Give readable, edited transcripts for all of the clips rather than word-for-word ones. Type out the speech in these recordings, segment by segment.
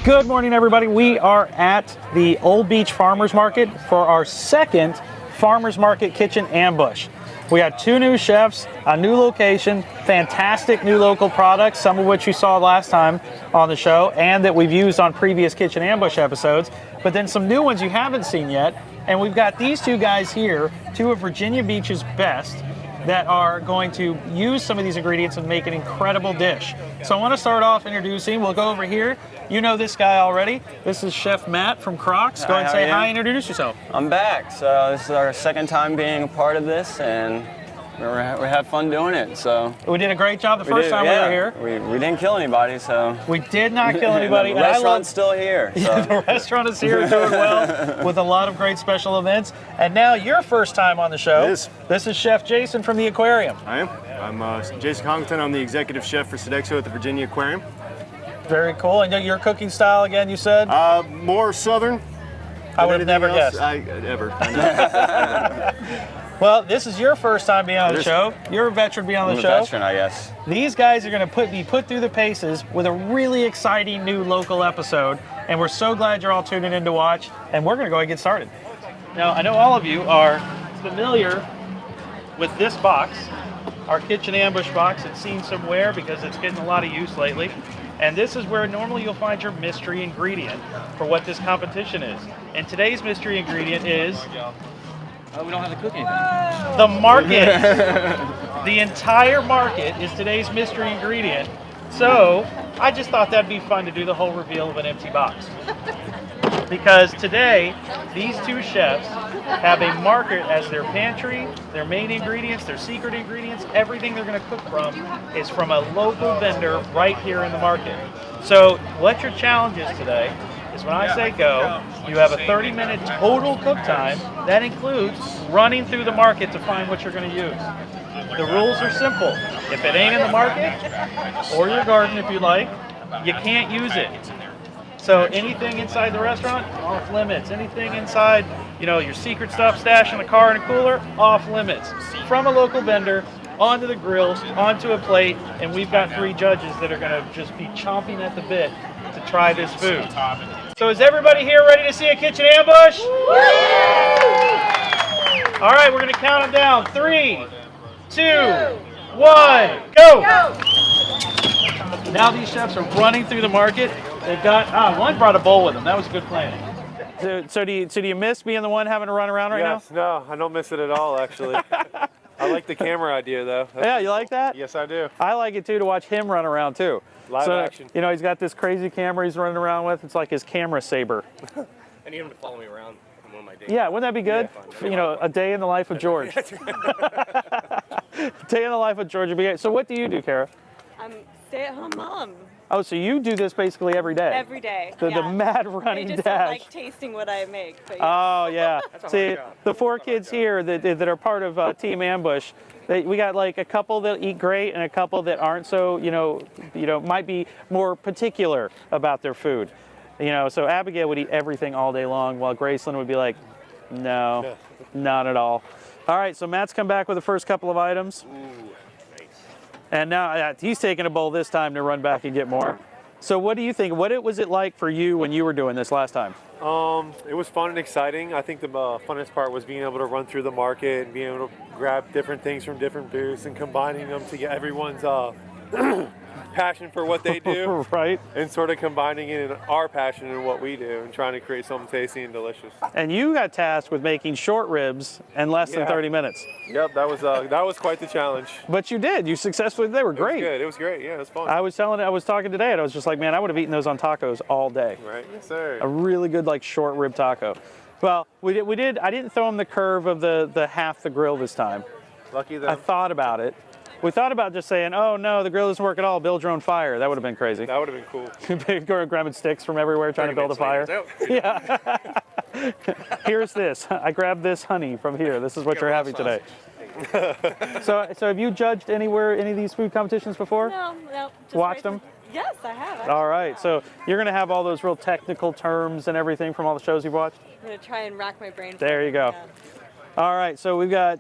Good morning, everybody. We are at the Old Beach Farmers Market for our second Farmers Market Kitchen Ambush. We got two new chefs, a new location, fantastic new local products, some of which you saw last time on the show and that we've used on previous Kitchen Ambush episodes, but then some new ones you haven't seen yet. And we've got these two guys here, two of Virginia Beach's best, that are going to use some of these ingredients and make an incredible dish. So I want to start off introducing, we'll go over here. You know this guy already. This is Chef Matt from Croc. Go ahead and say hi and introduce yourself. I'm back. So this is our second time being a part of this, and we had fun doing it. So we did a great job the first time we were here. We didn't kill anybody, so we did not kill anybody. The restaurant's still here. So. Yeah, the restaurant is here doing well with a lot of great special events. And now your first time on the show. It is. This is Chef Jason from the Aquarium. I am. I'm Jason Congleton. I'm the Executive Chef for Sodexo at the Virginia Aquarium. Very cool. And your cooking style again, you said? More Southern. I would have never guessed. Well, this is your first time being on the show. You're a veteran being on the show. I'm a veteran, I guess. These guys are going to be put through the paces with a really exciting new local episode, and we're so glad you're all tuning in to watch, and we're going to go ahead and get started. Now, I know all of you are familiar with this box, our Kitchen Ambush box. It's seen some wear because it's getting a lot of use lately. And this is where normally you'll find your mystery ingredient for what this competition is. And today's mystery ingredient is... we don't have to cook anything. The market. The entire market is today's mystery ingredient. So I just thought that'd be fun to do the whole reveal of an empty box. Because today, these two chefs have a market as their pantry, their main ingredients, their secret ingredients. Everything they're going to cook from is from a local vendor right here in the market. So what your challenge is today is when I say go, you have a 30-minute total cook time. That includes running through the market to find what you're going to use. The rules are simple. If it ain't in the market, or your garden if you like, you can't use it. So anything inside the restaurant, off limits. Anything inside, your secret stuff stashed in a car and a cooler, off limits. From a local vendor, onto the grills, onto a plate, and we've got 3 judges that are going to just be chomping at the bit to try this food. So is everybody here ready to see a kitchen ambush? All right, we're going to count them down. 3, 2, 1, go! Now these chefs are running through the market. They've got, one brought a bowl with them. That was good planning. So do you miss being the one having to run around right now? No, I don't miss it at all, actually. I like the camera idea, though. Yeah, you like that? Yes, I do. I like it, too, to watch him run around, too. Live action. He's got this crazy camera he's running around with. It's like his camera saber. I need him to follow me around on one of my days. Yeah, wouldn't that be good? Yeah, a day in the life of George. Day in the life of George would be great. So what do you do, Kara? I'm stay-at-home mom. Oh, so you do this basically every day? Every day. The mad running dash. They just don't like tasting what I make. But Oh, yeah. See, the 4 kids here that are part of Team Ambush, we got like a couple that eat great and a couple that aren't so, might be more particular about their food. So Abigail would eat everything all day long while Graceland would be like, no, not at all. All right, so Matt's come back with the first couple of items. And now he's taking a bowl this time to run back and get more. So what do you think? What was it like for you when you were doing this last time? It was fun and exciting. I think the funnest part was being able to run through the market and being able to grab different things from different booths and combining them to get everyone's passion for what they do. Right. And sort of combining it in our passion in what we do and trying to create something tasty and delicious. And you got tasked with making short ribs in less than 30 minutes. Yep, that was quite the challenge. But you did. You successfully. They were great. It was great. Yeah, it was fun. I was talking today, and I was just like, man, I would have eaten those on tacos all day. Right. Yes, sir. A really good short rib taco. Well, we did. I didn't throw him the curve of the half the grill this time. Lucky them. I thought about it. We thought about just saying, oh no, the grill doesn't work at all, build your own fire. That would have been crazy. That would have been cool. Going grabbing sticks from everywhere trying to build a fire. Yeah. Here's this. I grabbed this honey from here. This is what you're having today. So have you judged any of these food competitions before? No. Watched them? Yes, I have. All right, so you're going to have all those real technical terms and everything from all the shows you've watched? I'm going to try and rack my brain. for There it, you go. yeah. All right, so we got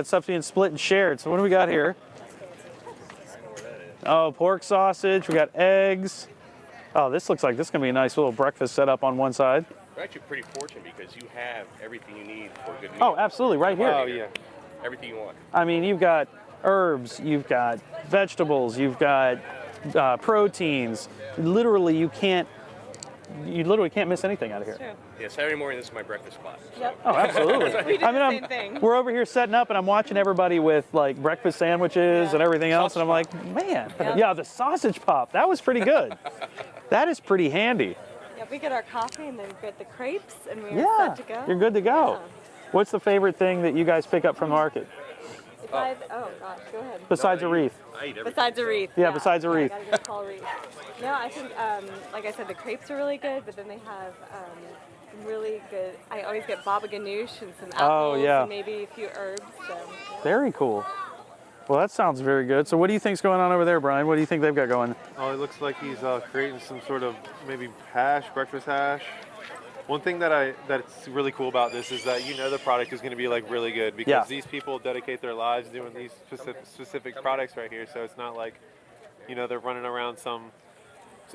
stuff being split and shared. So what do we got here? Oh, pork sausage. We got eggs. Oh, this looks like this is going to be a nice little breakfast setup on one side. You're actually pretty fortunate because you have everything you need for a good meal. Oh, absolutely, right here. Oh yeah. Everything you want. I mean, you've got herbs, you've got vegetables, you've got proteins. Literally, you literally can't miss anything out of here. True. Yeah, Saturday morning, this is my breakfast spot. Yep. Oh, absolutely. We do the same thing. We're over here setting up, and I'm watching everybody with like breakfast sandwiches Yeah. and everything else, and I'm like, man, yeah, the sausage pop, that was pretty good. That is pretty handy. Yeah, we get our coffee and then get the crepes, and we're Yeah, set to go. you're good to go. Yeah. What's the favorite thing that you guys pick up from the market Oh gosh, go ahead. besides a wreath? I eat everything. Besides a wreath. Yeah, besides a wreath. I gotta go call a wreath. No, I think, like I said, the crepes are really good, but then they have really good. I always get baba ganoush and some apples yeah. and maybe a few herbs. So. Very cool. Well, that sounds very good. So what do you think's going on over there, Brian? What do you think they've got going? Oh, it looks like he's creating some sort of maybe hash, breakfast hash. One thing that's really cool about this is that the product is going to be like really good because these people dedicate their lives doing these specific products right here. So it's not like, they're running around some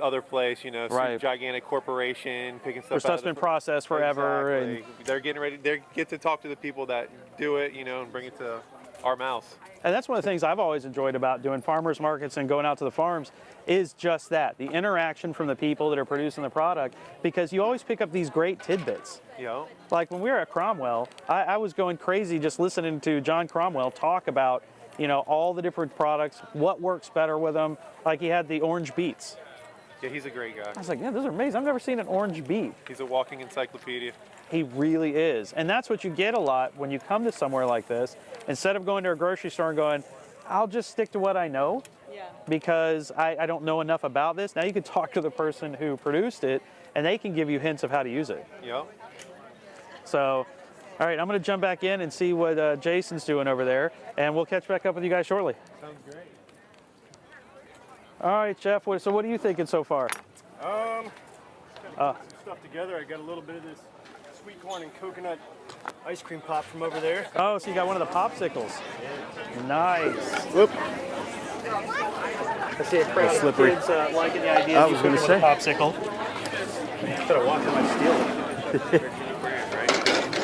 other place, some Right. gigantic corporation picking stuff Their out. stuff's been processed forever. Exactly. They're getting ready. They get to talk to the people that do it, and bring it to our mouths. And that's one of the things I've always enjoyed about doing farmers markets and going out to the farms is just that, the interaction from the people that are producing the product, because you always pick up these great tidbits. Yeah. Like when we were at Cromwell, I was going crazy just listening to John Cromwell talk about, all the different products, what works better with them. Like he had the orange beets. Yeah, he's a great guy. I was like, yeah, those are amazing. I've never seen an orange beet. He's a walking encyclopedia. He really is. And that's what you get a lot when you come to somewhere like this. Instead of going to a grocery store and going, I'll just stick to what I know Yeah. because I don't know enough about this. Now you can talk to the person who produced it and they can give you hints of how to use it. Yeah. So, all right, I'm going to jump back in and see what Jason's doing over there, and we'll catch back up with you guys shortly. Sounds great. All right, Jeff, so what are you thinking so far? Some stuff together. I got a little bit of this sweet corn and coconut ice cream pop from over there. Oh, so you got one of the popsicles. Nice. Whoop. I see a crowd of slippery. kids liking the idea I of you was gonna cooking with a popsicle. Instead of watching my steal it.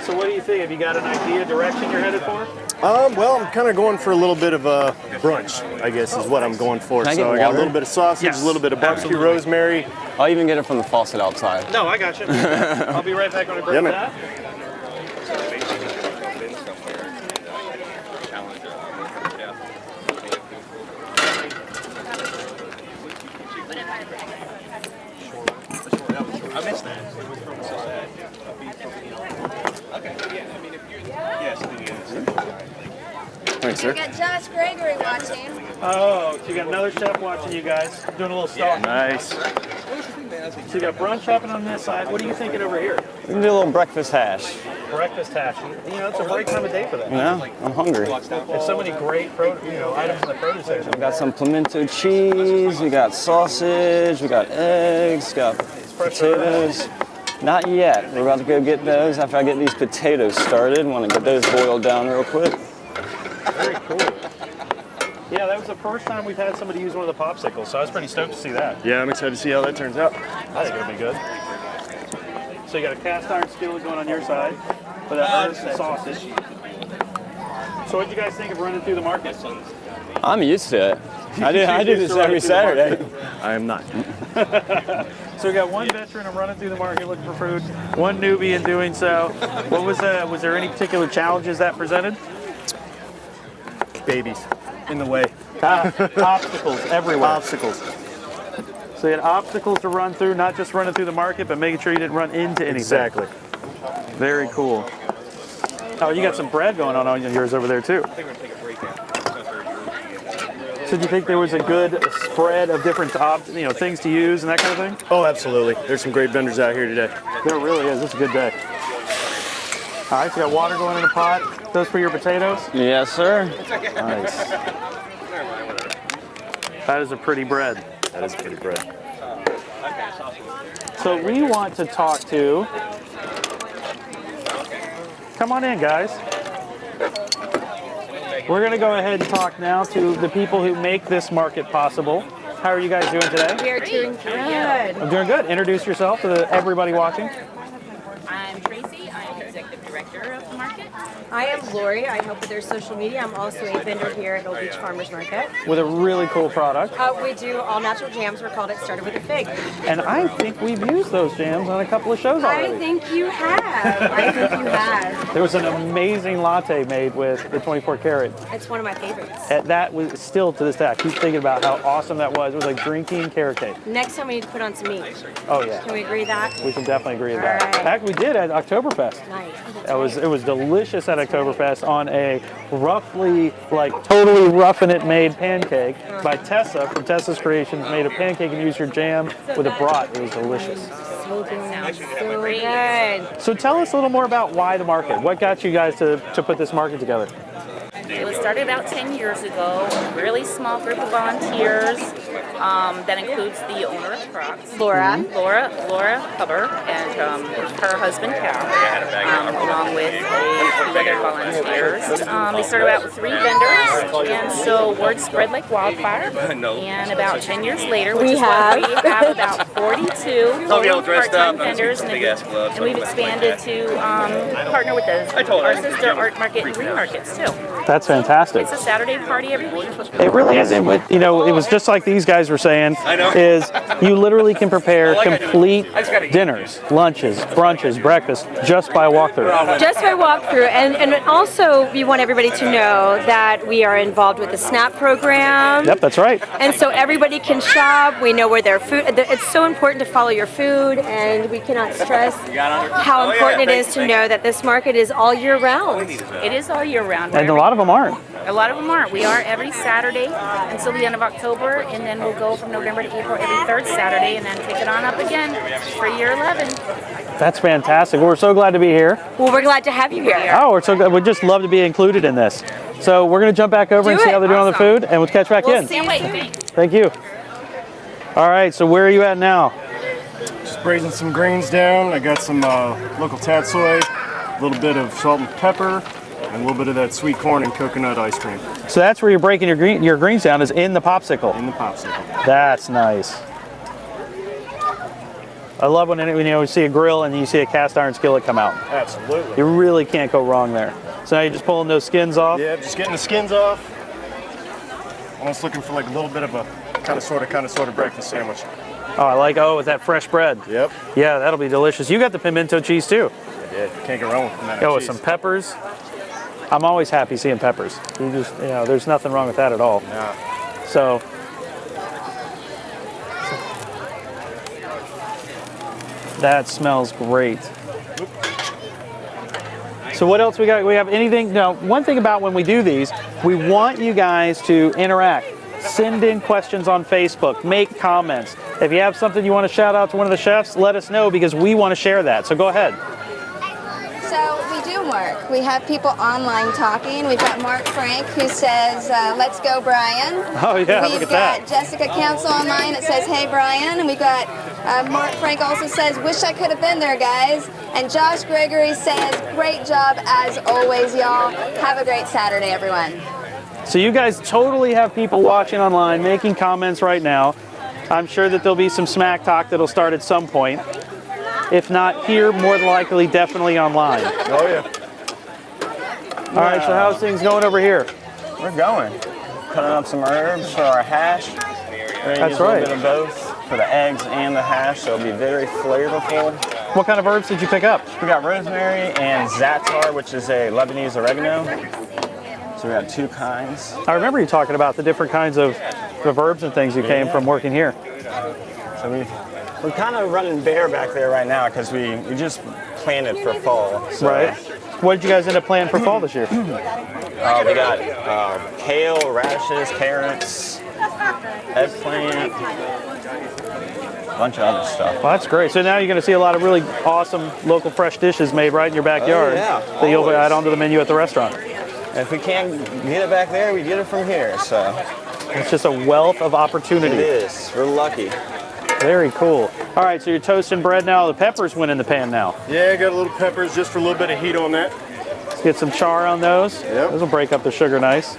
So what do you think? Have you got an idea, direction you're headed for? Well, I'm kind of going for a little bit of a brunch, I guess, is what I'm going for. Can I get So I got a water? little bit of sausage, Yes, a little bit of barbecue absolutely. rosemary. I'll even get it from the faucet outside. No, I got you. I'll be right back when I bring Yeah, that. man. I missed that. Thanks, sir. We got Josh Gregory watching. Oh, so you got another chef watching you guys, doing a little stalking. Nice. So you got brunch happening on this side. What are you thinking over here? We can do a little breakfast hash. Breakfast hash. It's a great time of day for that. I'm hungry. There's so many great items in the produce section. We got some pimento cheese, we got sausage, we got eggs, got potatoes. Not yet. We're about to go get those after I get these potatoes started. Want to get those boiled down real quick. Very cool. Yeah, that was the first time we've had somebody use one of the popsicles, so I was pretty stoked to see that. Yeah, I'm excited to see how that turns out. I think it'll be good. So you got a cast iron skillet going on your side for that herbs and sausage. So what do you guys think of running through the market? I'm used to it. I do this every Saturday. I am not. So we got one veteran of running through the market looking for food, one newbie in doing so. What was there any particular challenges that presented? Babies in the way. Obstacles everywhere. Obstacles. So you had obstacles to run through, not just running through the market, but making sure you didn't run into anything. Exactly. Very cool. Oh, you got some bread going on yours over there too. So do you think there was a good spread of different things to use and that kind of thing? Oh, absolutely. There's some great vendors out here today. There really is. This is a good day. All right, so you got water going in a pot. Those for your potatoes? Yes, sir. Nice. That is a pretty bread. That is pretty bread. So we want to talk to, come on in guys. We're gonna go ahead and talk now to the people who make this market possible. How are you guys doing today? We are doing good. I'm doing good. Introduce yourself to everybody watching. I'm Tracy. I'm Executive Director of the market. I am Lori. I help with their social media. I'm also a vendor here at Old Beach Farmers Market. With a really cool product. We do all natural jams. We're called It Started With a Fig. And I think we've used those jams on a couple of shows already. I think you have. I think you have. There was an amazing latte made with the 24 karat. It's one of my favorites. That was still to this day. I keep thinking about how awesome that was. It was like drinking carrot cake. Next time we need to put on some meat. Oh yeah. Can we agree that? We can definitely agree with that. All right. Heck, we did at Oktoberfest. Nice. It was delicious at Oktoberfest on a roughly, like, totally roughing it made pancake by Tessa from Tessa's Creations. Made a pancake and used her jam with a brat. It was delicious. So good. So good. So tell us a little more about why the market. What got you guys to put this market together? It was started about 10 years ago. A really small group of volunteers that includes the owner of Croc, Laura Culver, and her husband Cal, along with a few other volunteers. They started out with 3 vendors, and so word spread like wildfire. And about 10 years later, we have about 42 part-time vendors, and we've expanded to partner with our sister art market and green markets too. That's fantastic. It's a Saturday party every week. It really is. It was just like these guys were saying, is you literally can prepare complete dinners, lunches, brunches, breakfast just by walkthrough. Just by walkthrough, and also we want everybody to know that we are involved with the SNAP program. Yep, that's right. And so everybody can shop. We know where their food. It's so important to follow your food, and we cannot stress how important it is to know that this market is all year round. It is all year round. And a lot of them aren't. A lot of them aren't. We are every Saturday until the end of October, and then we'll go from November to April every 3rd Saturday, and then pick it on up again for year 11. That's fantastic. Well, we're so glad to be here. Well, we're glad to have you here. Oh, we're so glad. We'd just love to be included in this. So we're going to jump back over and see how they're doing on the food, and we'll catch back in. Thank you. All right, so where are you at now? Just braising some greens down. I got some local tatsoi, a little bit of salt and pepper, and a little bit of that sweet corn and coconut ice cream. So that's where you're breaking your greens down, is in the popsicle. In the popsicle. That's nice. I love when you see a grill and you see a cast iron skillet come out. Absolutely. You really can't go wrong there. So now you're just pulling those skins off? Yeah, just getting the skins off. Almost looking for like a little bit of a kind of sort of breakfast sandwich. Oh, I like, with that fresh bread. Yep. Yeah, that'll be delicious. You got the pimento cheese too. I did. Can't go wrong with pimento cheese. With some peppers. I'm always happy seeing peppers. There's nothing wrong with that at all. No. So, that smells great. So what else we got? We have anything? Now, one thing about when we do these, we want you guys to interact. Send in questions on Facebook, make comments. If you have something you want to shout out to one of the chefs, let us know because we want to share that. So go ahead. So we do work. We have people online talking. We've got Mark Frank who says, let's go, Brian. Oh, yeah, look at that. We've got Jessica Council online that says, hey, Brian. And we got Mark Frank also says, wish I could have been there, guys. And Josh Gregory says, great job as always, y'all. Have a great Saturday, everyone. So you guys totally have people watching online, making comments right now. I'm sure that there'll be some smack talk that'll start at some point. If not here, more than likely, definitely online. Oh, yeah. All right, so how's things going over here? We're going. Cutting up some herbs for our hash. We're gonna use a little bit of both for the eggs and the hash, so it'll be very flavorful. What kind of herbs did you pick up? We got rosemary and za'atar, which is a Lebanese oregano. So we got 2 kinds. I remember you talking about the different kinds of herbs and things you came from working here. So we're kind of running bare back there right now because we just planted for fall. So. Right. What did you guys end up planting for fall this year? We got kale, radishes, carrots, eggplant, a bunch of other stuff. Well, that's great. So now you're going to see a lot of really awesome local fresh dishes made right in your backyard that you'll add onto the menu at the restaurant. And if we can't get it back there, we get it from here. So It's just a wealth of opportunity. It is. We're lucky. Very cool. All right, so you're toasting bread now. The peppers went in the pan now. Yeah, got a little peppers just for a little bit of heat on that. Let's get some char on those. Yep. Those will break up the sugar nice.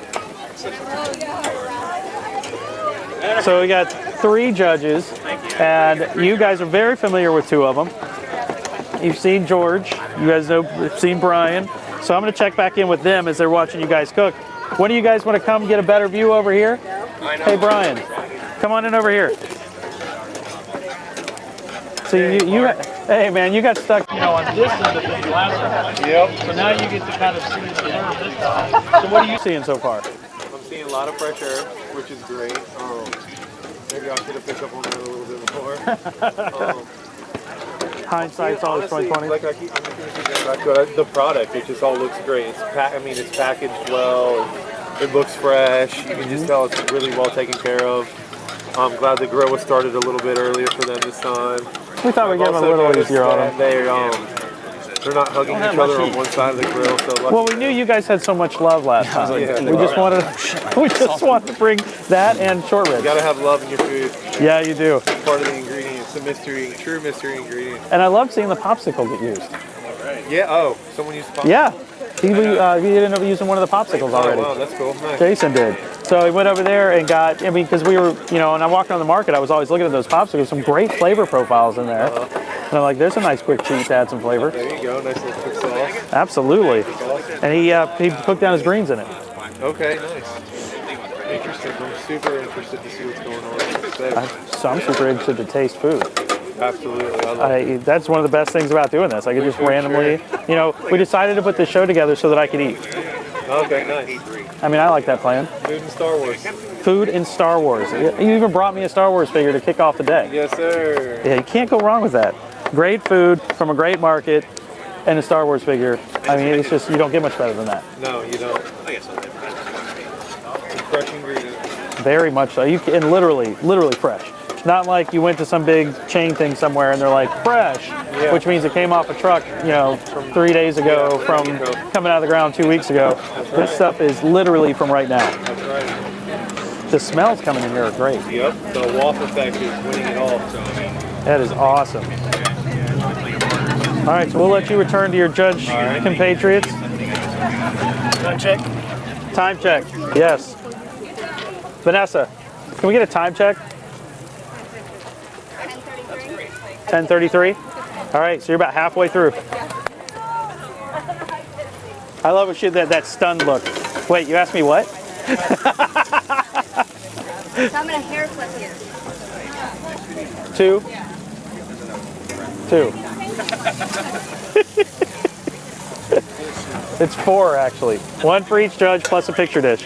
So we got 3 judges, and you guys are very familiar with 2 of them. You've seen George. You guys know, seen Brian. So I'm going to check back in with them as they're watching you guys cook. When do you guys want to come get a better view over here? Hey, Brian, come on in over here. So hey man, you got stuck, on this end of things last time. Yep. So now you get to kind of see the curve this time. So what are you seeing so far? I'm seeing a lot of fresh air, which is great. Maybe I should have picked up on that a little bit more. Hindsight's always 20/20. Like I keep thinking back to the product. It just all looks great. It's packaged well. It looks fresh. You can just tell it's really well taken care of. I'm glad the grill was started a little bit earlier for them this time. We thought we'd give them a little easier on them. They're not hugging each other on one side of the grill. So well, we knew you guys had so much love last time. We just wanted to bring that and short ribs. You gotta have love in your food. Yeah, you do. It's part of the ingredients, the mystery, true mystery ingredient. And I love seeing the popsicle get used. Yeah. Oh, someone used popsicle. Yeah. He ended up using one of the popsicles already. Oh, wow, that's cool. Nice. Jason did. So he went over there and got, because we were, and I'm walking on the market, I was always looking at those popsicles, some great flavor profiles in there. And I'm like, there's a nice quick cheat to add some flavor. There you go, nice little quick sauce. Absolutely. And he cooked down his greens in it. Okay, nice. Interesting. I'm super interested to see what's going on. So I'm super interested to taste food. Absolutely. That's one of the best things about doing this. I could just randomly, we decided to put this show together so that I could eat. Okay, nice. I mean, I like that plan. Food and Star Wars. Food and Star Wars. You even brought me a Star Wars figure to kick off the day. Yes, sir. Yeah, you can't go wrong with that. Great food from a great market and a Star Wars figure. I mean, it's just, you don't get much better than that. No, you don't. Fresh ingredients. Very much so. And literally fresh. Not like you went to some big chain thing somewhere and they're like fresh, which means it came off a truck, 3 days ago from coming out of the ground 2 weeks ago. This stuff is literally from right now. That's right. The smells coming in here are great. Yep, the waffle effect is winning it all. That is awesome. All right, so we'll let you return to your judge compatriots. Time check. Time check, yes. Vanessa, can we get a time check? 10:33. All right, so you're about halfway through. I love when she did that stunned look. Wait, you asked me what? So I'm gonna hair flip you. 2. It's 4 actually. 1 for each judge plus a picture dish.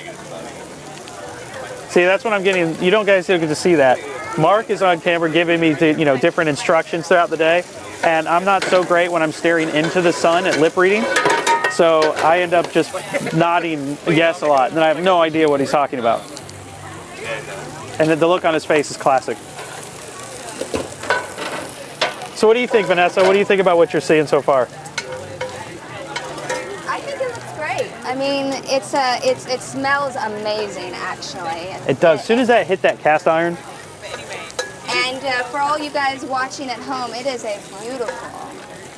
See, that's what I'm getting. You don't guys get to see that. Mark is on camera giving me different instructions throughout the day, and I'm not so great when I'm staring into the sun at lip reading, so I end up just nodding yes a lot, and then I have no idea what he's talking about. And then the look on his face is classic. So what do you think, Vanessa? What do you think about what you're seeing so far? I think it looks great. I mean, it smells amazing, actually. It does. As soon as that hit that cast iron. And for all you guys watching at home, it is a beautiful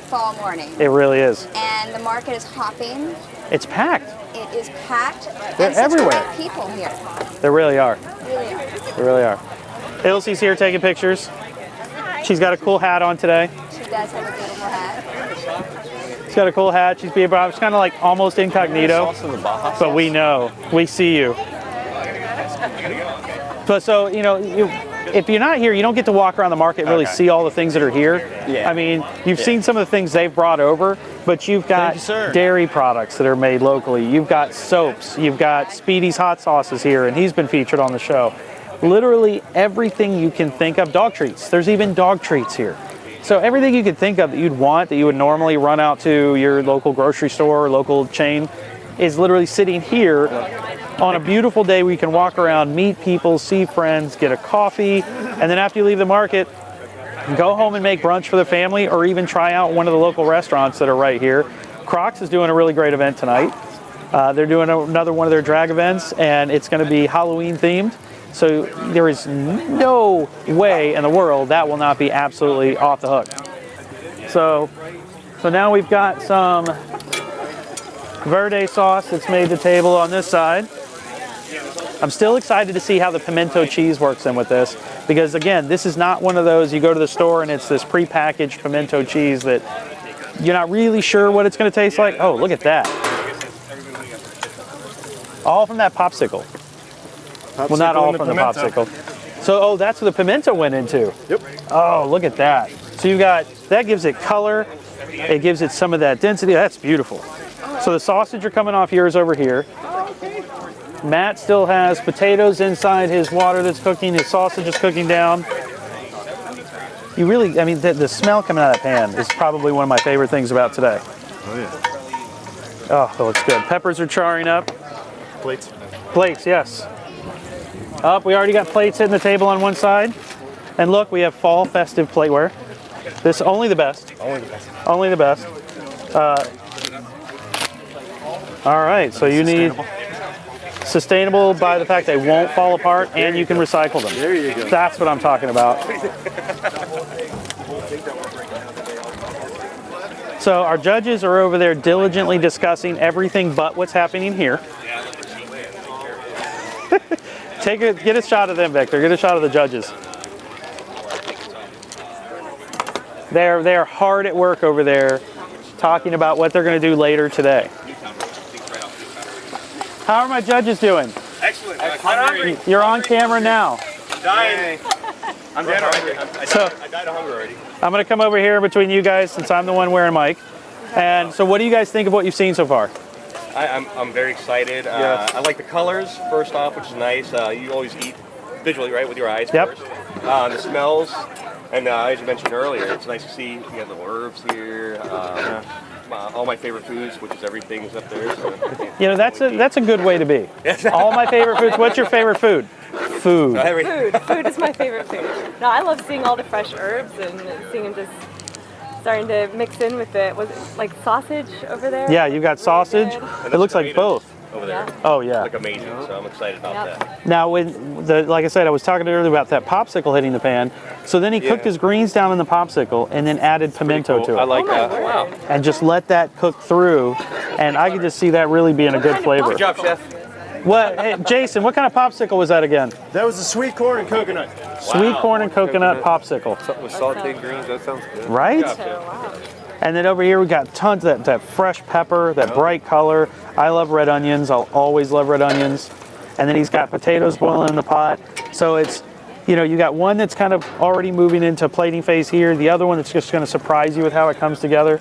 fall morning. It really is. And the market is hopping. It's packed. It is packed. They're everywhere. Great people here. There really are. Really are. They really are. Ilse's here taking pictures. She's got a cool hat on today. She does have a beautiful hat. She's got a cool hat. She's kind of like almost incognito. But we know. We see you. But so, if you're not here, you don't get to walk around the market and really see all the things that are here. Yeah. I mean, you've seen some of the things they've brought over, but you've got dairy products that are made locally. You've got soaps. You've got Speedy's hot sauces here, and he's been featured on the show. Literally everything you can think of. Dog treats. There's even dog treats here. So everything you could think of that you'd want, that you would normally run out to your local grocery store or local chain, is literally sitting here on a beautiful day where you can walk around, meet people, see friends, get a coffee, and then after you leave the market, go home and make brunch for the family, or even try out one of the local restaurants that are right here. Croc's is doing a really great event tonight. They're doing another one of their drag events, and it's going to be Halloween themed. So there is no way in the world that will not be absolutely off the hook. So now we've got some verde sauce that's made the table on this side. I'm still excited to see how the pimento cheese works in with this, because again, this is not one of those you go to the store and it's this prepackaged pimento cheese that you're not really sure what it's going to taste like. Oh, look at that. All from that popsicle. Well, not all from the popsicle. So, oh, that's what the pimento went into. Yep. Oh, look at that. So you got, that gives it color. It gives it some of that density. That's beautiful. So the sausage are coming off yours over here. Matt still has potatoes inside his water that's cooking. His sausage is cooking down. You really, I mean, the smell coming out of that pan is probably one of my favorite things about today. Oh, yeah. Oh, that looks good. Peppers are charring up. Plates. Plates, yes. Up, we already got plates hitting the table on one side. And look, we have fall festive plateware. This only the best. Only the best. Only the best. All right, so you need sustainable by the fact they won't fall apart and you can recycle them. There you go. That's what I'm talking about. So our judges are over there diligently discussing everything but what's happening here. Get a shot of them, Victor. Get a shot of the judges. They're hard at work over there talking about what they're going to do later today. How are my judges doing? Excellent. You're on camera now. Dying. I'm dead already. I died of hunger already. I'm going to come over here between you guys since I'm the one wearing a mic. And so what do you guys think of what you've seen so far? I'm very excited. I like the colors, first off, which is nice. You always eat visually, right, with your eyes Yep. first. The smells, and as you mentioned earlier, it's nice to see you have little herbs here. All my favorite foods, which is everything's up there. So. You know, that's a good way to be. All my favorite foods. What's your favorite food? Food. Food is my favorite food. No, I love seeing all the fresh herbs and seeing them just starting to mix in with it. Was it like sausage over there? Yeah, you got sausage. It looks like both. Over there. Oh yeah. It's like amazing, so I'm excited about that. Now, when like I said, I was talking earlier about that popsicle hitting the pan. So then he cooked his greens down in the popsicle and then added pimento to it. I like that. Wow. And just let that cook through, and I could just see that really being a good flavor. Good job, chef. What, hey, Jason? What kind of popsicle was that again? That was the sweet corn and coconut. Sweet corn and coconut popsicle. Something with sauteed greens, that sounds good. Right? And then over here we got tons of that fresh pepper, that bright color. I love red onions. I'll always love red onions. And then he's got potatoes boiling in the pot. So it's, you know, you got one that's kind of already moving into plating phase here. The other one that's just going to surprise you with how it comes together.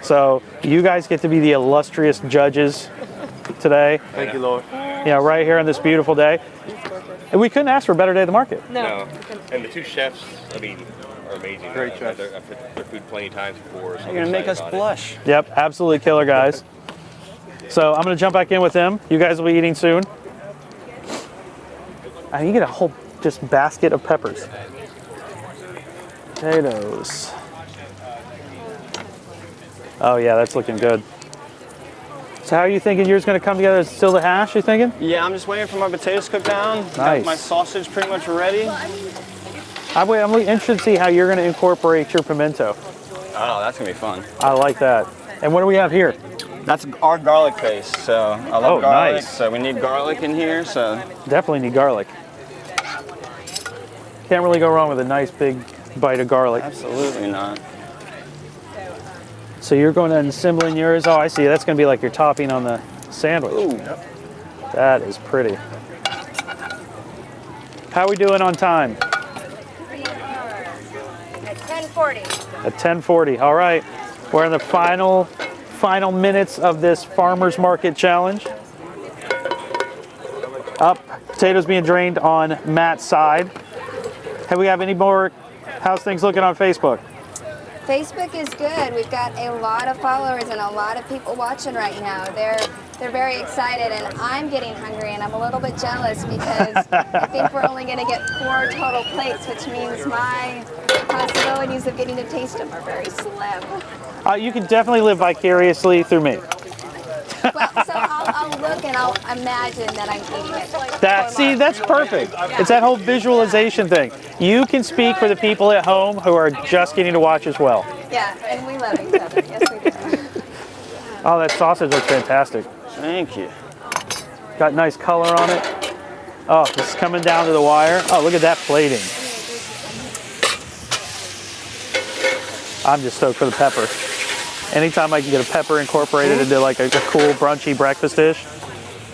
So you guys get to be the illustrious judges today. Thank you, Lord. You know, right here on this beautiful day. And we couldn't ask for a better day at the market. No. And the two chefs, I mean, are amazing. Great chefs. I've had their food plenty of times before. So You're going to make us blush. Yep, absolutely killer guys. So I'm going to jump back in with them. You guys will be eating soon. You get a whole just basket of peppers. Potatoes. Oh yeah, that's looking good. So how are you thinking yours going to come together? Is it still the hash, you thinking? Yeah, I'm just waiting for my potatoes to cook down. Nice. Got my sausage pretty much ready. I'm really interested to see how you're going to incorporate your pimento. Oh, that's going to be fun. I like that. And what do we have here? That's our garlic paste, so I love Oh, garlic. nice. So we need garlic in here, so. Definitely need garlic. Can't really go wrong with a nice big bite of garlic. Absolutely not. So you're going to assemble in yours. Oh, I see. That's going to be like your topping on the sandwich. Ooh. That is pretty. How are we doing on time? At 10:40. At 10:40. All right. We're in the final minutes of this farmer's market challenge. Up. Potatoes being drained on Matt's side. Have we have any more? How's things looking on Facebook? Facebook is good. We've got a lot of followers and a lot of people watching right now. They're very excited, and I'm getting hungry, and I'm a little bit jealous because I think we're only going to get 4 total plates, which means my possibilities of getting to taste them are very slim. You can definitely live vicariously through me. Well, so I'll look look and I'll imagine that I'm eating it. That's perfect. It's that whole visualization thing. You can speak for the people at home who are just getting to watch as well. Yeah, and we love each other. Yes, we do. Oh, that sausage looks fantastic. Thank you. Got nice color on it. Oh, this is coming down to the wire. Oh, look at that plating. I'm just stoked for the pepper. Anytime I can get a pepper incorporated into like a cool brunchy breakfast dish,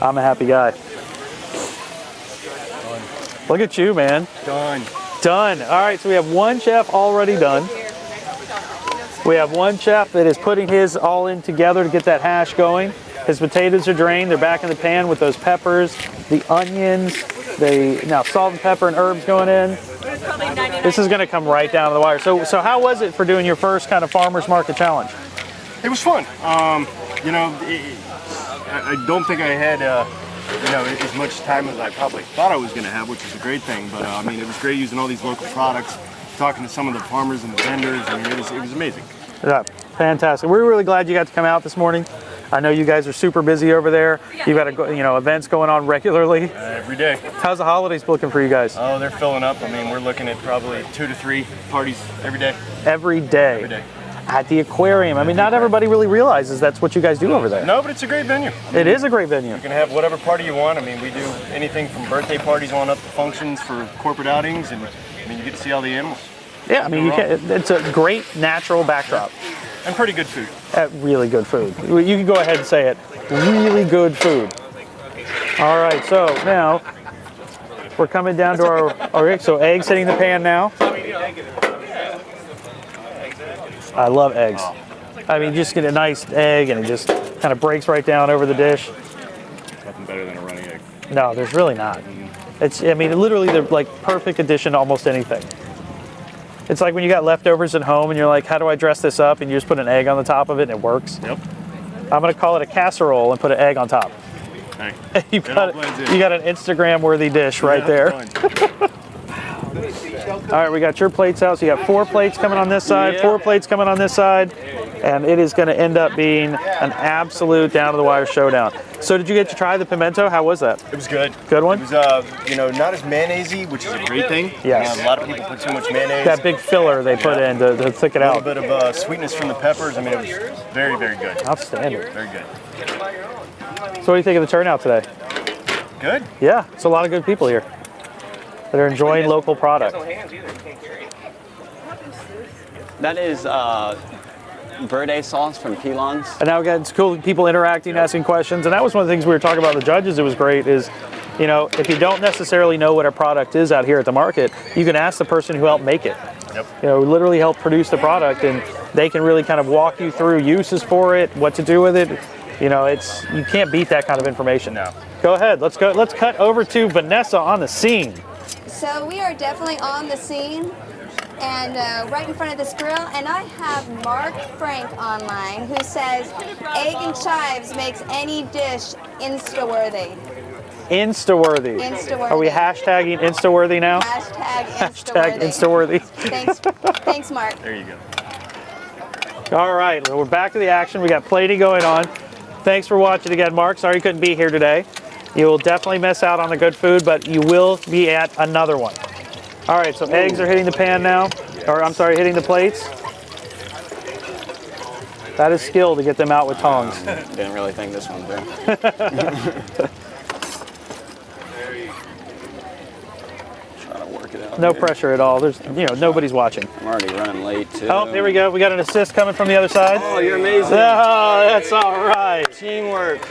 I'm a happy guy. Look at you, man. Done. Done. All right, so we have one chef already done. We have one chef that is putting his all in together to get that hash going. His potatoes are drained. They're back in the pan with those peppers, the onions, now salt and pepper and herbs going in. This is going to come right down to the wire. So how was it for doing your first kind of farmers market challenge? It was fun. You know, I don't think I had, you know, as much time as I probably thought I was going to have, which is a great thing. But I mean, it was great using all these local products, talking to some of the farmers and the vendors. I mean, it was amazing. Yeah, fantastic. We're really glad you got to come out this morning. I know you guys are super busy over there. You've got events going on regularly. Every day. How's the holidays looking for you guys? Oh, they're filling up. I mean, we're looking at probably 2 to 3 parties every day. Every day. Every day. At the aquarium. I mean, not everybody really realizes that's what you guys do over there. No, but it's a great venue. It is a great venue. You can have whatever party you want. I mean, we do anything from birthday parties on up to functions for corporate outings, and I mean, you get to see all the animals. Yeah, I mean, it's a great natural backdrop. And pretty good food. Really good food. You can go ahead and say it. Really good food. All right, so now we're coming down to our so eggs hitting the pan now. I love eggs. I mean, just get a nice egg and it just kind of breaks right down over the dish. Nothing better than a runny egg. No, there's really not. I mean, literally they're like perfect addition to almost anything. It's like when you got leftovers at home and you're like, how do I dress this up? And you just put an egg on the top of it and it works. Yep. I'm gonna call it a casserole and put an egg on top. Hey, you got an Instagram-worthy dish right there. All right, we got your plates out. So you got 4 plates coming on this side, 4 plates coming on this side, and it is going to end up being an absolute down-to-the-wire showdown. So did you get to try the pimento? How was that? It was good. Good one? It was, you know, not as mayonnaise-y, which is a great thing. Yes. A lot of people put too much mayonnaise. That big filler they put in to thick it out. A little bit of sweetness from the peppers. I mean, it was very, very good. Outstanding. Very good. So what do you think of the turnout today? Good. Yeah, it's a lot of good people here that are enjoying local product. That is verde sauce from Pilons. And now we got cool people interacting, asking questions, and that was one of the things we were talking about with the judges. It was great is, you know, if you don't necessarily know what a product is out here at the market, you can ask the person who helped make it. Yep. You know, literally help produce the product, and they can really kind of walk you through uses for it, what to do with it. You know, you can't beat that kind of information. No. Go ahead. Let's cut over to Vanessa on the scene. So we are definitely on the scene and right in front of this grill, and I have Mark Frank online who says egg and chives makes any dish Insta-worthy. Insta-worthy. Insta-worthy. Are we hashtagging Insta-worthy now? Hashtag Hashtag Insta-worthy. Insta-worthy. Thanks, Mark. There you go. All right, we're back to the action. We got plating going on. Thanks for watching again, Mark. Sorry you couldn't be here today. You will definitely miss out on the good food, but you will be at another one. All right, so eggs are hitting the pan now, or I'm sorry, hitting the plates. That is skill to get them out with tongs. Didn't really think this one through. Trying to work it out. No here. pressure at all. There's, nobody's watching. I'm already running late too. Oh, there we go. We got an assist coming from the other side. Oh, you're amazing. Oh, that's all right. Teamwork.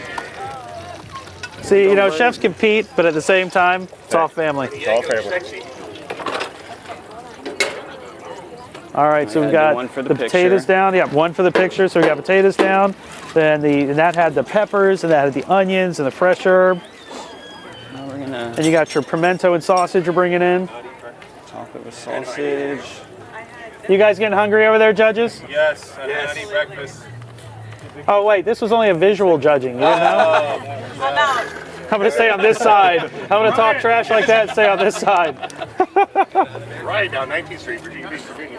See, chefs compete, but at the same time, it's all family. It's all family. All right, so we've got one for the potatoes down. Yeah, one for the picture. So we got potatoes down. Then and that had the peppers, and that had the onions and the fresh herb. Now we're gonna. And you got your pimento and sausage you're bringing in. Top it with sausage. You guys getting hungry over there, judges? Yes, I need breakfast. Oh wait, this was only a visual judging. You didn't know? I'm gonna stay on this side. I'm gonna talk trash like that and stay on this side. Right down 19th Street, Virginia Beach, Virginia.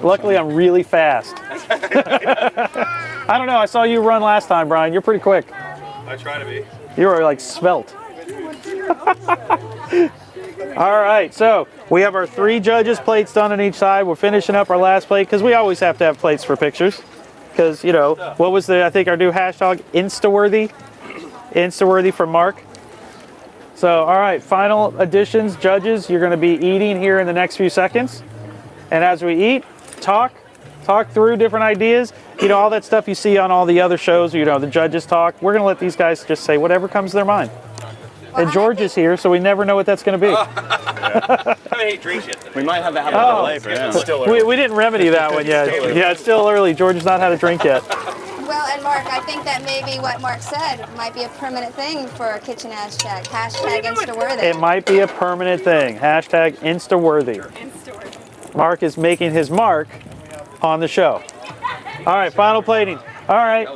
Luckily, I'm really fast. I don't know. I saw you run last time, Brian. You're pretty quick. I try to be. You are like svelte. All right, so we have our 3 judges' plates done on each side. We're finishing up our last plate because we always have to have plates for pictures. Because, you know, what was I think our new hashtag? Instaworthy? Instaworthy from Mark. So, all right, final additions, judges. You're going to be eating here in the next few seconds. And as we eat, talk through different ideas. You know, all that stuff you see on all the other shows, you know, the judges talk. We're going to let these guys just say whatever comes to their mind. And George is here, so we never know what that's going to be. I hate drinks yet. We might have to have a delay for him. We didn't remedy that one yet. Yeah, it's still early. George has not had a drink yet. Well, and Mark, I think that maybe what Mark said might be a permanent thing for our kitchen hashtag. Hashtag Instaworthy. It might be a permanent thing. Hashtag Instaworthy. Mark is making his mark on the show. All right, final plating. All right.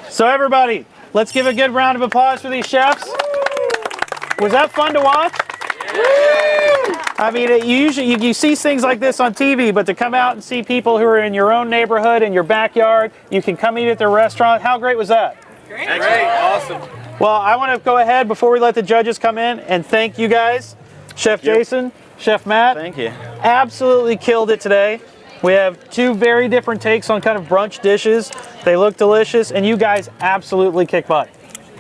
So everybody, let's give a good round of applause for these chefs. Was that fun to watch? I mean, usually you see things like this on TV, but to come out and see people who are in your own neighborhood, in your backyard, you can come eat at their restaurant. How great was that? Great. Awesome. Well, I want to go ahead before we let the judges come in and thank you guys. Chef Jason, Chef Matt. Thank you. Absolutely killed it today. We have 2 very different takes on kind of brunch dishes. They look delicious, and you guys absolutely kick butt.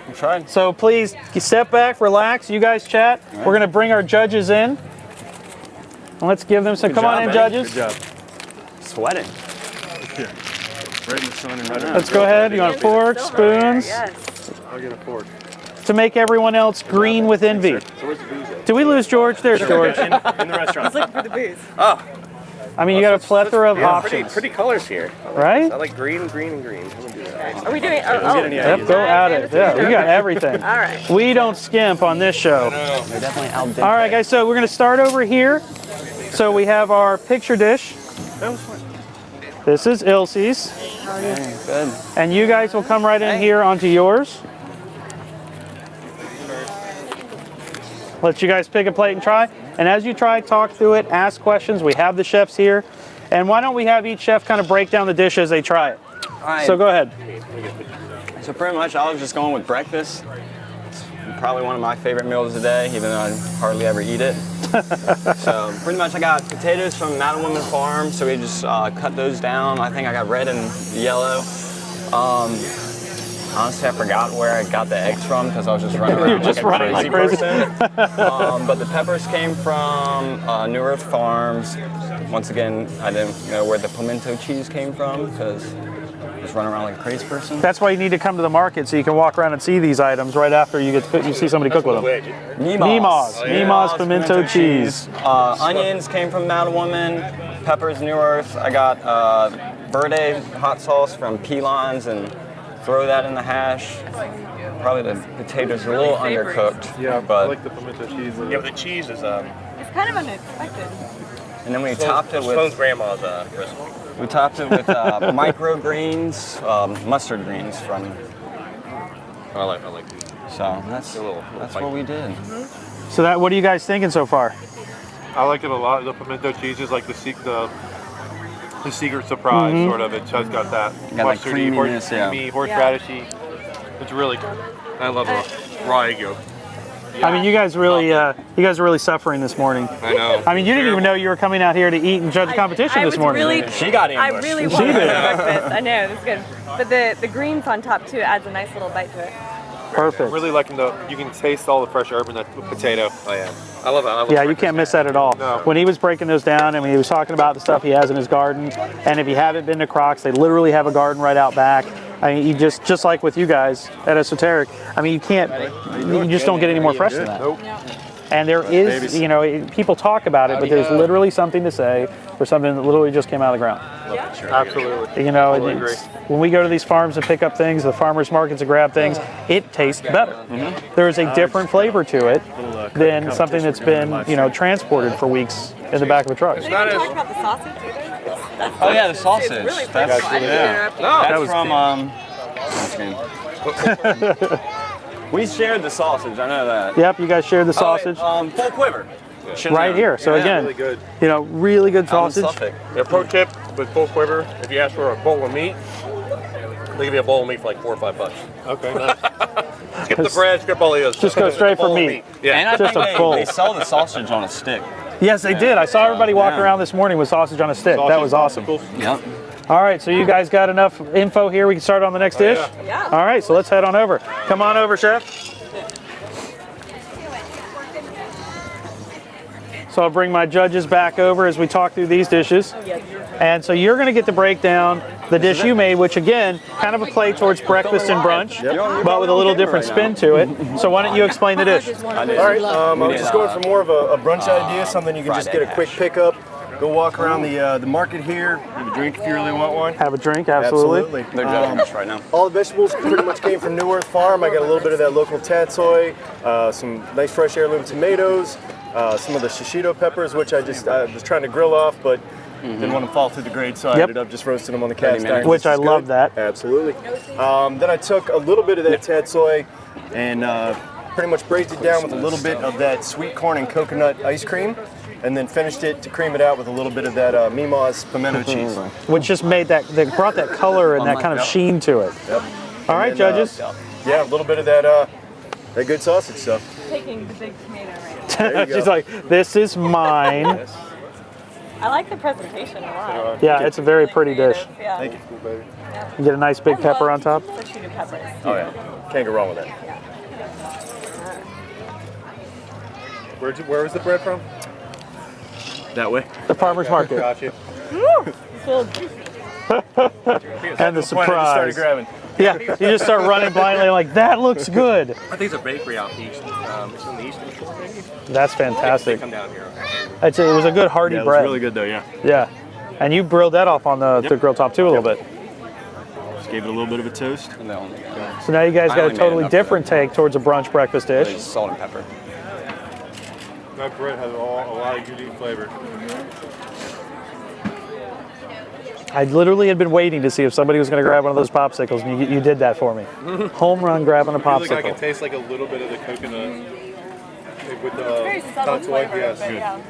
I'm trying. So please step back, relax. You guys chat. Right. We're going to bring our judges in. And let's give them some. Come on in, judges. Good job. Sweating. Right in the sun and right around. Let's go ahead. You want forks, spoons? Yes. I'll get a fork. To make everyone else green with envy. So where's the booze at? Did we lose George? There's George. In the restaurant. Looking for the booze. Oh. I mean, you got a plethora of options. Pretty colors here. Right? I like green, green, and green. I'm gonna do that. Are we doing? Yep, go at it. Yeah, we got everything. All right. We don't skimp on this show. They're definitely al dente. All right, guys, so we're going to start over here. So we have our picture dish. This is Ilse's. Okay, good. And you guys will come right in here onto yours. Let you guys pick a plate and try. And as you try, talk through it, ask questions. We have the chefs here. And why don't we have each chef kind of break down the dish as they try it? All right. So go ahead. So pretty much I was just going with breakfast. It's probably one of my favorite meals of the day, even though I hardly ever eat it. So pretty much I got potatoes from Madam Woman Farm, so we just cut those down. I think I got red and yellow. Honestly, I forgot where I got the eggs from because I was just running around like a crazy person. But the peppers came from New Earth Farms. Once again, I didn't know where the pimento cheese came from because I was running around like a crazy person. That's why you need to come to the market so you can walk around and see these items right after you see somebody cook with them. Nemo's pimento cheese. Onions came from Madam Woman. Peppers, New Earth. I got verde hot sauce from Pelons and throw that in the hash. Probably the potatoes are a little undercooked. Yeah, but I like the pimento cheese. Yeah, but the cheese is It's kind of unexpected. and then we topped it Sloan's with grandma's recipe. microgreens, mustard greens from. I like these. So that's what we did. So what are you guys thinking so far? I like it a lot. The pimento cheese is like the secret surprise, sort of. It has got that Got mustardy, creaminess, creamy, horseradishy. It's really good. I love raw egg yolk. I mean, you guys are really suffering this morning. I know. I mean, you didn't even know you were coming out here to eat and judge a competition this morning. She got in. I really wanted breakfast. I know, it's good. But the greens on top too adds a nice little bite to it. Perfect. Really liking you can taste all the fresh herb in that potato. Oh yeah, I love it. Yeah, you can't miss that at all. No. When he was breaking those down, I mean, he was talking about the stuff he has in his garden. And if you haven't been to Croc's, they literally have a garden right out back. I mean, you just like with you guys at Esoteric, I mean, you just don't get any more fresh than that. Nope. And there is, people talk about it, but there's literally something to say for something that literally just came out of the ground. Absolutely. When we go to these farms and pick up things, the farmers markets and grab things, it tastes better. There is a different flavor to it than something that's been, transported for weeks in the back of a truck. Did you talk about the sausage either? Oh yeah, the sausage. It's really That's from we shared the sausage. I know that. Yep, you guys shared the sausage. Full quiver. Right here. So again, really good. Really good sausage. Yeah, pro tip with full quiver: if you ask for a bowl of meat, they give you a bowl of meat for like $4 or $5. Okay. Nice. Skip the bread, skip all the others. Just go straight for meat. Yeah. And I Just think a bowl. they sell the sausage on a stick. Yes, they did. I saw everybody walking around this morning with sausage on a stick. That was awesome. Yep. All right, so you guys got enough info here. We can start on the next dish? Yeah. All right, so let's head on over. Come on over, Chef. So I'll bring my judges back over as we talk through these dishes. And so you're going to get to break down the dish you made, which again, kind of a play towards breakfast and brunch, but with a little different spin to it. So why don't you explain the dish? All right, I was just going for more of a brunch idea, something you can just get a quick pickup. Go walk around the market here, have a drink if you really want one. Have a drink, absolutely. They're judging us right now. All the vegetables pretty much came from New Earth Farm. I got a little bit of that local tatsoi, some nice fresh heirloom tomatoes, some of the shishito peppers, which I was trying to grill off, but didn't want to fall through the grate, so I ended up just roasting them on the cast iron. Which I love that. Absolutely. Then I took a little bit of that tatsoi and pretty much braised it down with a little bit of that sweet corn and coconut ice cream, and then finished it to cream it out with a little bit of that Mima's pimento cheese. Which just made that, they brought that color and that kind of sheen to it. Yep. All right, judges. Yeah, a little bit of that good sausage stuff. Taking the big tomato right There you go. She's like, this is mine. now. I like the presentation a lot. Yeah, it's a very pretty dish. Yeah. Thank you. You get a nice big pepper on top. The shooting peppers. Oh yeah, can't go wrong with that. Where was the bread from? That way. The farmer's market. Gotcha. And the I just started surprise. grabbing. Yeah, you just start running blindly like, that looks good. I think it's a bakery out east. It's in the Eastern Shore, maybe? That's fantastic. Come down here. It was a good hearty Yeah, it was bread. really good though. Yeah. Yeah. And you grilled that off on the grill top too a little bit. Just gave it a little bit of a toast. No. So now you guys I got a only made totally enough for different take towards a brunch breakfast dish. Salt and pepper. That bread has a lot of unique flavor. I literally had been waiting to see if somebody was going to grab one of those popsicles, and you did that for me. Home run grabbing a I feel like I can popsicle. taste like a little bit of the coconut with the Very subtle tatsoi. flavor, Yes. but yeah.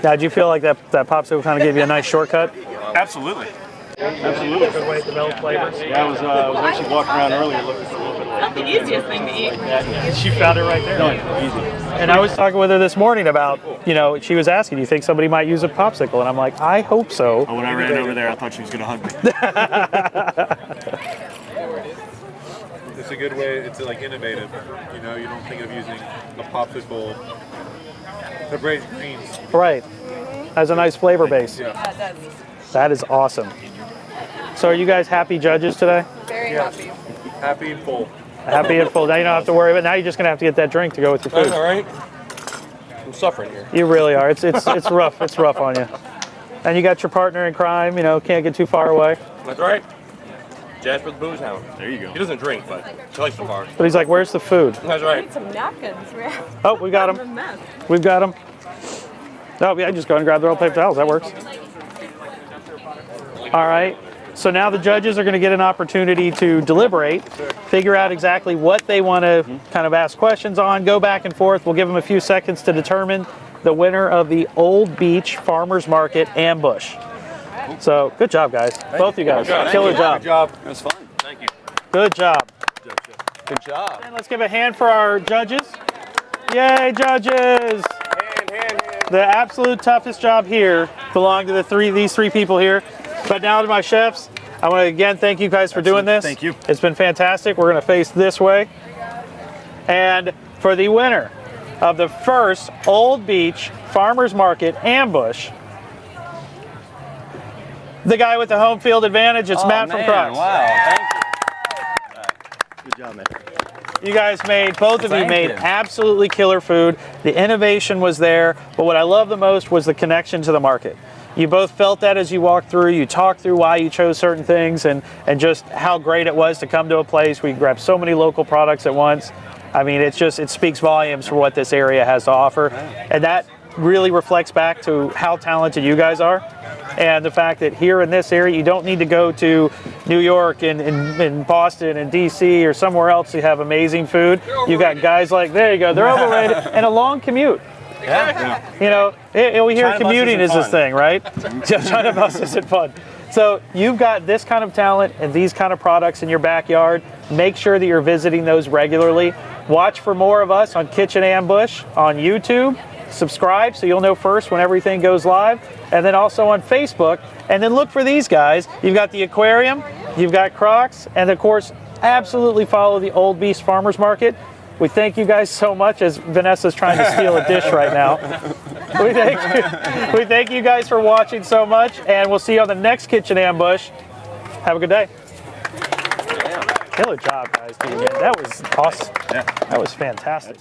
Now, do you feel like that popsicle kind of gave you a nice shortcut? Absolutely. Absolutely. Good way to develop flavors. Yeah, I was actually walking around earlier looking for a little bit. Not the easiest thing to eat. She found it right there. Easy. And I was talking with her this morning about, she was asking, do you think somebody might use a popsicle? And I'm like, I hope so. Oh, when I ran over there, I thought she was gonna hug me. It's a good way. It's like innovative. You don't think of using a popsicle to braise greens. Right. Has a nice flavor base. Yeah. Yeah, it does. That is awesome. So are you guys happy judges today? Very happy. Happy and full. Happy and full. Now you don't have to worry, but now you're just going to have to get that drink to go with your food. That's all right. I'm suffering here. You really are. It's rough. It's rough on you. And you got your partner in crime, can't get too far away. That's right. Jasper the booze hound. There you go. He doesn't drink, but he likes the bar. But he's like, where's the food? That's I right. need some napkins. Oh, we got A them. mess. We've got them. Oh, yeah, just go and grab the roll paper towels. That works. All right. So now the judges are going to get an opportunity to deliberate, figure out exactly what they want to kind of ask questions on, go back and forth. We'll give them a few seconds to determine the winner of the Old Beach Farmers Market Ambush. So good job, guys. Both you guys. Killer job. Good job. It was fun. Thank you. Good job. Good job. And let's give a hand for our judges. Yay, judges! The absolute toughest job here belonged to these three people here. But now to my chefs, I want to again thank you guys for doing this. Thank you. It's been fantastic. We're going to face this way. And for the winner of the first Old Beach Farmers Market Ambush, the guy with the home field advantage, it's Matt from Croc. Wow. Thank you. Good job, man. You guys both of you Thank made you. absolutely killer food. The innovation was there, but what I love the most was the connection to the market. You both felt that as you walked through. You talked through why you chose certain things and just how great it was to come to a place where you grab so many local products at once. I mean, it speaks volumes for what this area has to offer. And that really reflects back to how talented you guys are. And the fact that here in this area, you don't need to go to New York and Boston and DC or somewhere else to have amazing food. You got guys like, there you go, they're overrated, and a long commute. Yeah. We hear China bus commuting isn't is this fun. thing, right? China bus isn't fun. So you've got this kind of talent and these kind of products in your backyard. Make sure that you're visiting those regularly. Watch for more of us on Kitchen Ambush on YouTube. Subscribe so you'll know first when everything goes live. And then also on Facebook. And then look for these guys. You've got the aquarium, you've got Crocs, and of course, absolutely follow the Old Beast Farmers Market. We thank you guys so much as Vanessa's trying to steal a dish right now. We thank you guys for watching so much, and we'll see you on the next Kitchen Ambush. Have a good day. Killer job, guys. That was awesome. That was fantastic.